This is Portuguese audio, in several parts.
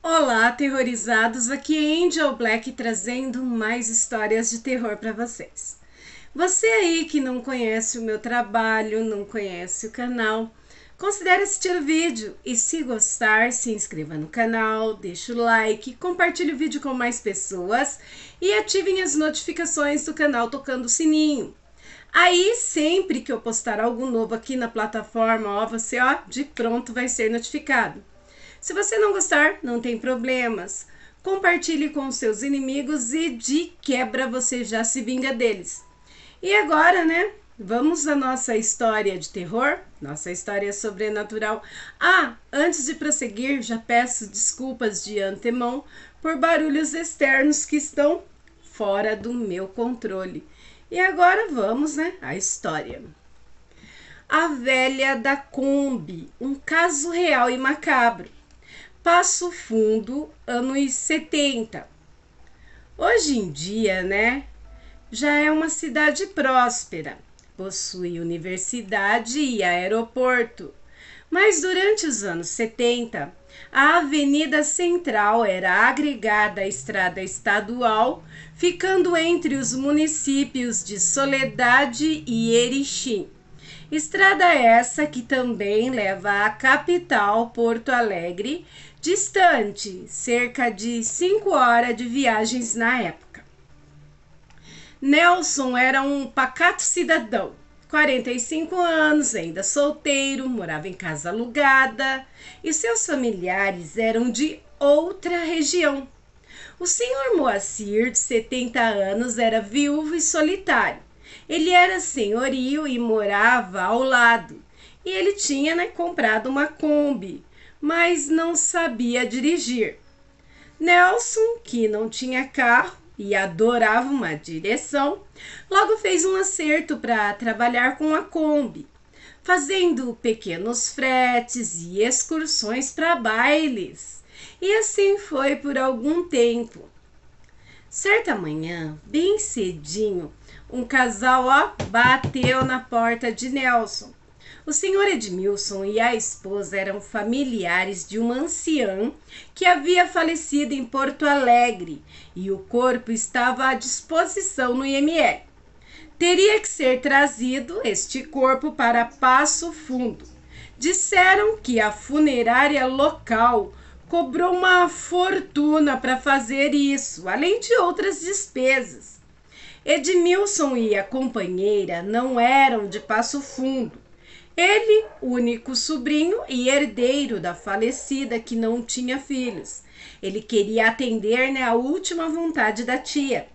Olá, aterrorizados! Aqui é Angel Black trazendo mais histórias de terror para vocês. Você aí que não conhece o meu trabalho, não conhece o canal, considere assistir o vídeo e, se gostar, se inscreva no canal, deixe o like, compartilhe o vídeo com mais pessoas e ativem as notificações do canal tocando o sininho. Aí, sempre que eu postar algo novo aqui na plataforma, você de pronto vai ser notificado. Se você não gostar, não tem problemas. Compartilhe com seus inimigos e de quebra você já se vinga deles. E agora, né? Vamos à nossa história de terror, nossa história sobrenatural. Antes de prosseguir, já peço desculpas de antemão por barulhos externos que estão fora do meu controle. E agora vamos, né, à história. A Velha da Kombi, um caso real e macabro. Passo Fundo, anos 70. Hoje em dia, né, já é uma cidade próspera, possui universidade e aeroporto. Mas durante os anos 70, a Avenida Central era agregada à estrada estadual, ficando entre os municípios de Soledade e Erechim. Estrada essa que também leva à capital, Porto Alegre, distante, cerca de 5 horas de viagens na época. Nelson era um pacato cidadão, 45 anos, ainda solteiro, morava em casa alugada e seus familiares eram de outra região. O senhor Moacir, de 70 anos, era viúvo e solitário. Ele era senhorio e morava ao lado. E ele tinha comprado uma Kombi, mas não sabia dirigir. Nelson, que não tinha carro e adorava uma direção, logo fez um acerto para trabalhar com a Kombi, fazendo pequenos fretes e excursões para bailes. E assim foi por algum tempo. Certa manhã, bem cedinho, um casal bateu na porta de Nelson. O senhor Edmilson e a esposa eram familiares de uma anciã que havia falecido em Porto Alegre e o corpo estava à disposição no IML. Teria que ser trazido este corpo para Passo Fundo. Disseram que a funerária local cobrou uma fortuna para fazer isso, além de outras despesas. Edmilson e a companheira não eram de Passo Fundo. Ele, único sobrinho e herdeiro da falecida que não tinha filhos. Ele queria atender a última vontade da tia,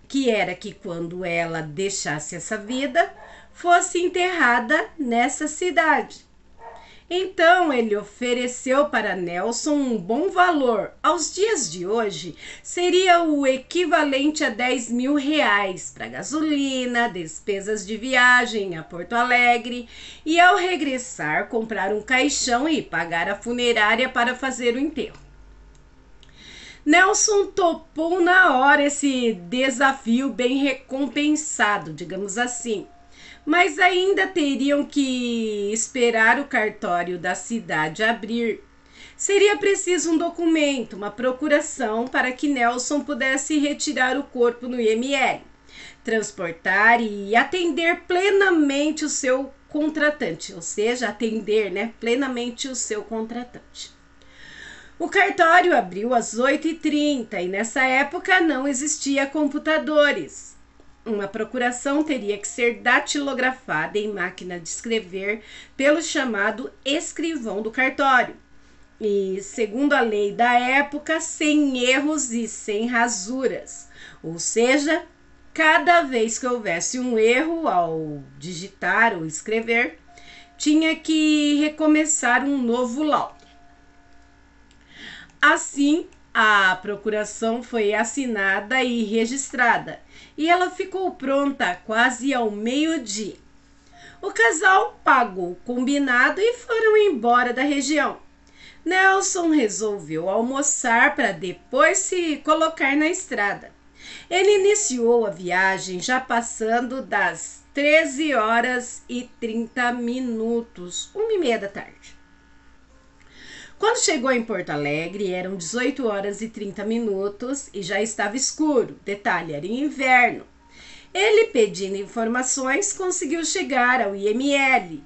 que era que quando ela deixasse essa vida, fosse enterrada nessa cidade. Então ele ofereceu para Nelson um bom valor. Aos dias de hoje, seria o equivalente a R$ 10.000 para gasolina, despesas de viagem a Porto Alegre e, ao regressar, comprar um caixão e pagar a funerária para fazer o enterro. Nelson topou na hora esse desafio bem recompensado, digamos assim. Mas ainda teriam que esperar o cartório da cidade abrir. Seria preciso um documento, uma procuração, para que Nelson pudesse retirar o corpo no IML, transportar e atender plenamente o seu contratante, ou seja, atender plenamente o seu contratante. O cartório abriu às 8h30 e nessa época não existia computadores. Uma procuração teria que ser datilografada em máquina de escrever pelo chamado escrivão do cartório. E, segundo a lei da época, sem erros e sem rasuras. Ou seja, cada vez que houvesse um erro ao digitar ou escrever, tinha que recomeçar um novo laudo. Assim, a procuração foi assinada e registrada, e ela ficou pronta quase ao meio-dia. O casal pagou o combinado e foram embora da região. Nelson resolveu almoçar para depois se colocar na estrada. Ele iniciou a viagem já passando das 13h30, 1h30, 1h30 da tarde. Quando chegou em Porto Alegre, eram 18 horas e 30 minutos e já estava escuro. Detalhe, era inverno. Ele, pedindo informações, conseguiu chegar ao IML.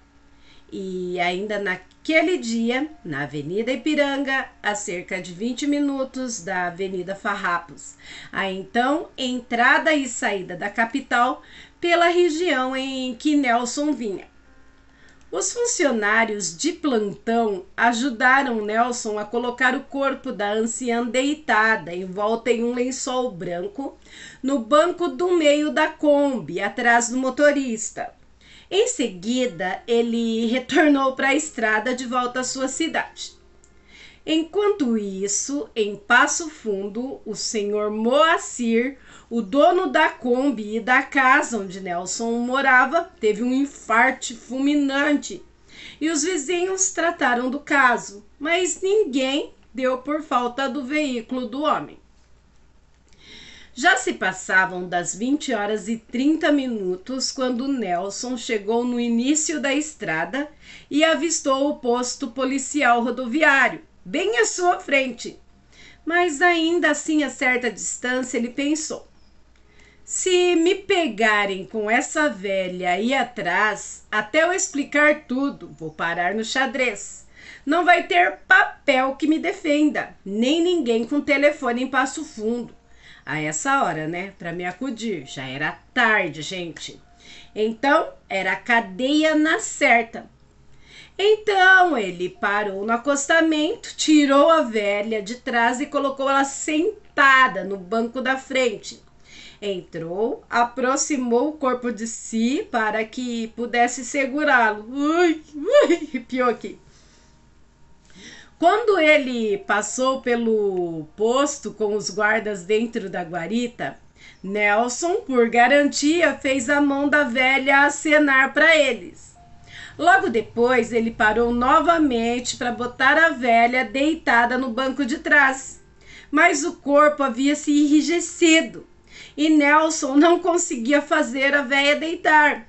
E ainda naquele dia, na Avenida Ipiranga, a cerca de 20 minutos da Avenida Farrapos, a então entrada e saída da capital pela região em que Nelson vinha. Os funcionários de plantão ajudaram Nelson a colocar o corpo da anciã deitada, envolta em um lençol branco, no banco do meio da Kombi, atrás do motorista. Em seguida, ele retornou para a estrada de volta à sua cidade. Enquanto isso, em Passo Fundo, o senhor Moacir, o dono da Kombi e da casa onde Nelson morava, teve um infarto fulminante e os vizinhos trataram do caso, mas ninguém deu por falta do veículo do homem. Já se passavam das 20 horas e 30 minutos quando Nelson chegou no início da estrada e avistou o posto policial rodoviário, bem à sua frente. Mas ainda assim, a certa distância, ele pensou: se me pegarem com essa velha aí atrás, até eu explicar tudo, vou parar no xadrez. Não vai ter papel que me defenda, nem ninguém com telefone em Passo Fundo. A essa hora, né, para me acudir. Já era tarde, gente. Então, era a cadeia na certa. Então, ele parou no acostamento, tirou a velha de trás e colocou ela sentada no banco da frente. Entrou, aproximou o corpo de si para que pudesse segurá-lo. Ui, arrepiou aqui. Quando ele passou pelo posto com os guardas dentro da guarita, Nelson, por garantia, fez a mão da velha acenar para eles. Logo depois, ele parou novamente para botar a velha deitada no banco de trás. Mas o corpo havia se enrijecido e Nelson não conseguia fazer a velha deitar.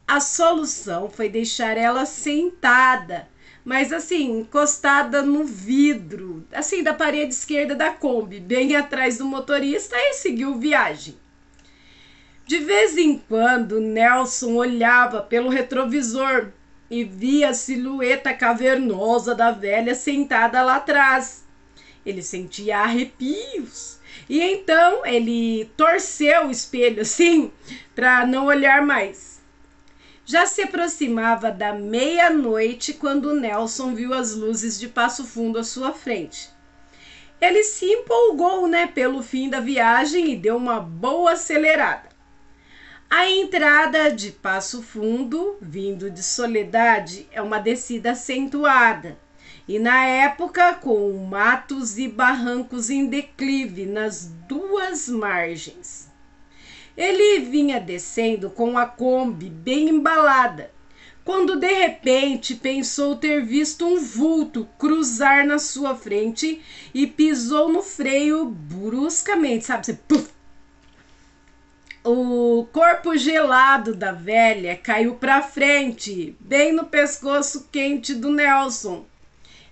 A solução foi deixar ela sentada, mas assim, encostada no vidro, assim, da parede esquerda da Kombi, bem atrás do motorista, e seguiu viagem. De vez em quando, Nelson olhava pelo retrovisor e via a silhueta cavernosa da velha sentada lá atrás. Ele sentia arrepios e então ele torceu o espelho assim para não olhar mais. Já se aproximava da meia-noite quando Nelson viu as luzes de Passo Fundo à sua frente. Ele se empolgou, pelo fim da viagem e deu uma boa acelerada. A entrada de Passo Fundo, vindo de Soledade, é uma descida acentuada e, na época, com matos e barrancos em declive nas duas margens. Ele vinha descendo com a Kombi bem embalada, quando de repente pensou ter visto um vulto cruzar na sua frente e pisou no freio bruscamente, sabe? Você, puf! O corpo gelado da velha caiu para frente, bem no pescoço quente do Nelson.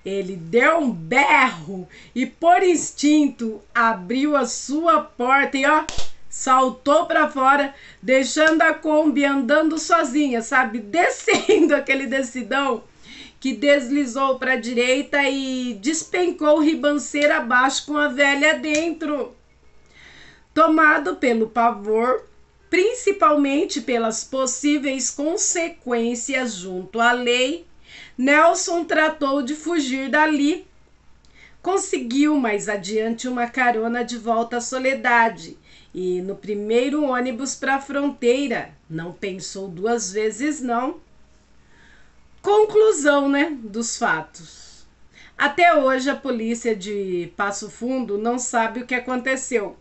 Ele deu um berro e, por instinto, abriu a sua porta e, saltou para fora, deixando a Kombi andando sozinha, sabe? Descendo aquele decidão que deslizou para a direita e despencou ribanceira abaixo com a velha dentro. Tomado pelo pavor, principalmente pelas possíveis consequências junto à lei, Nelson tratou de fugir dali. Conseguiu mais adiante uma carona de volta à Soledade e no primeiro ônibus para a fronteira, não pensou duas vezes não. Conclusão, dos fatos. Até hoje a polícia de Passo Fundo não sabe o que aconteceu,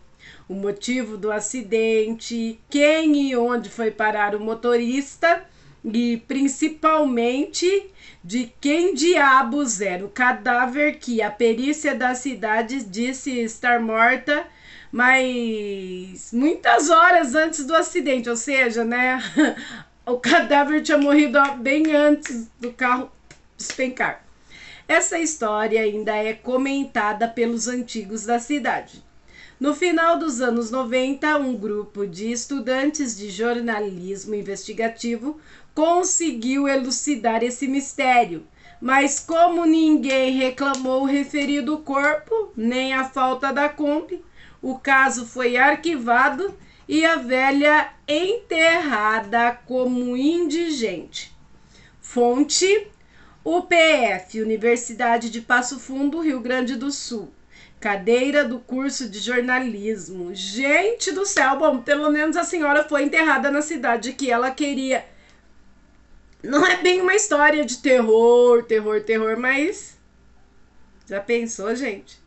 o motivo do acidente, quem e onde foi parar o motorista e principalmente de quem diabos era o cadáver que a perícia da cidade disse estar morta, mas muitas horas antes do acidente, ou seja, o cadáver tinha morrido bem antes do carro despencar. essa história ainda é comentada pelos antigos da cidade. No final dos anos 90, um grupo de estudantes de jornalismo investigativo conseguiu elucidar esse mistério, mas como ninguém reclamou o referido corpo, nem a falta da Kombi, o caso foi arquivado e a velha enterrada como indigente. Fonte: UPF, Universidade de Passo Fundo, Rio Grande do Sul. Cadeira do curso de jornalismo. Gente do céu, bom, pelo menos a senhora foi enterrada na cidade que ela queria. Não é bem uma história de terror, mas já pensou, gente?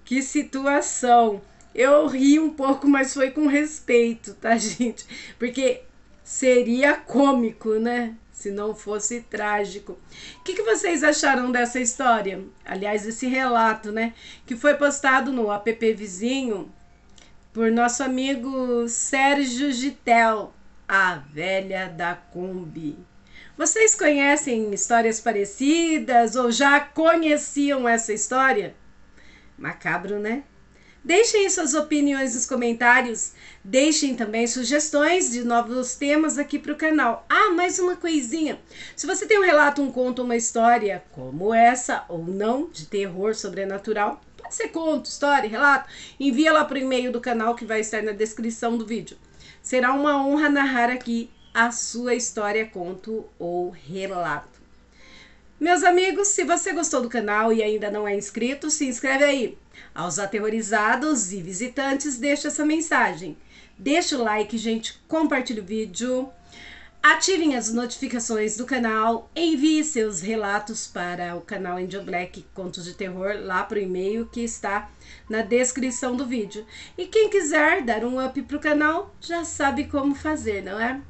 Que situação. Eu ri um pouco, mas foi com respeito, tá, gente? Porque seria cômico, né? Se não fosse trágico. O que vocês acharam dessa história? Aliás, esse relato, né? Que foi postado no app Vizinho por nosso amigo Sérgio Gitel, a velha da Kombi. Vocês conhecem histórias parecidas ou já conheciam essa história? Macabro, né? Deixem suas opiniões nos comentários. Deixem também sugestões de novos temas aqui para o canal. Ah, mais uma coisinha. Se você tem um relato, um conto, uma história como essa ou não, de terror sobrenatural, pode ser conto, história, relato, envia lá para o e-mail do canal que vai estar na descrição do vídeo. Será uma honra narrar aqui a sua história, conto ou relato. Meus amigos, se você gostou do canal e ainda não é inscrito, se inscreve aí. Aos aterrorizados e visitantes, deixa essa mensagem. Deixa o like, gente, compartilhe o vídeo, ativem as notificações do canal, envie seus relatos para o canal Angel Black Contos de Terror, lá para o e-mail que está na descrição do vídeo. E quem quiser dar um up para o canal, já sabe como fazer, não é?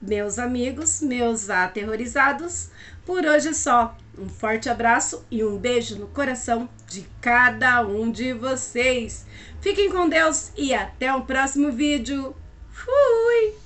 Meus amigos, meus aterrorizados, por hoje é só. Um forte abraço e um beijo no coração de cada um de vocês. Fiquem com Deus e até o próximo vídeo. Fui!